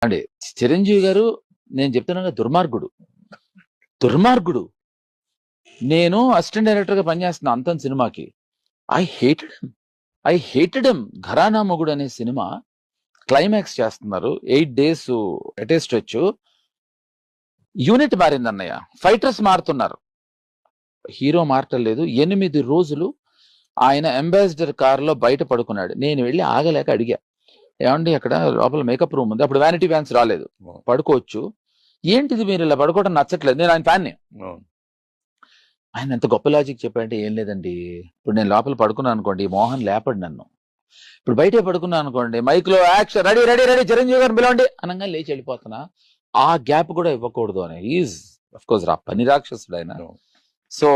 అండి చిరంజీవి గారు నేను చెప్తున్నాను దుర్మార్గుడు. దుర్మార్గుడు. నేను అసిస్టెంట్ డైరెక్టర్ గా పనిచేస్తున్నా అంతం సినిమాకి. I hated him. I hated him. 'Gharana Mogudu' అనే సినిమా క్లైమాక్స్ చేస్తున్నారు. 8 days ఎటే స్ట్రెచ్. యూనిట్ మారింది అన్నయ్య. ఫైటర్స్ మారుతున్నారు. హీరో మారటం లేదు. 8 రోజులు ఆయన అంబాసిడర్ కారులో బయట పడుకున్నాడు. నేను వెళ్ళి ఆగలేక అడిగా, ఏమండి అక్కడ లోపల మేకప్ రూమ్ ఉంది. అప్పుడు వ్యానిటీ వ్యాన్స్ రాలేదు. పడుకోవచ్చు. ఏంటిది మీరు ఇలా పడుకోవడం నచ్చట్లేదు. నేను ఆయన ఫ్యాన్ని. ఆయన ఎంత గొప్ప లాజిక్ చెప్పాడంటే, ఏం లేదండి, ఇప్పుడు నేను లోపల పడుకున్నాను అనుకోండి, మోహన్ లేపడు నన్ను. ఇప్పుడు బయటే పడుకున్నాను అనుకోండి, మైక్ లో action, ready ready ready Chiranjeevi గారిని పిలవండి అనగా లేచి వెళ్ళిపోతున్నా. ఆ గ్యాప్ కూడా ఇవ్వకూడదు అని. ఈజ్ అఫ్ కోర్స్ పని రాక్షసుడు ఆయన. సో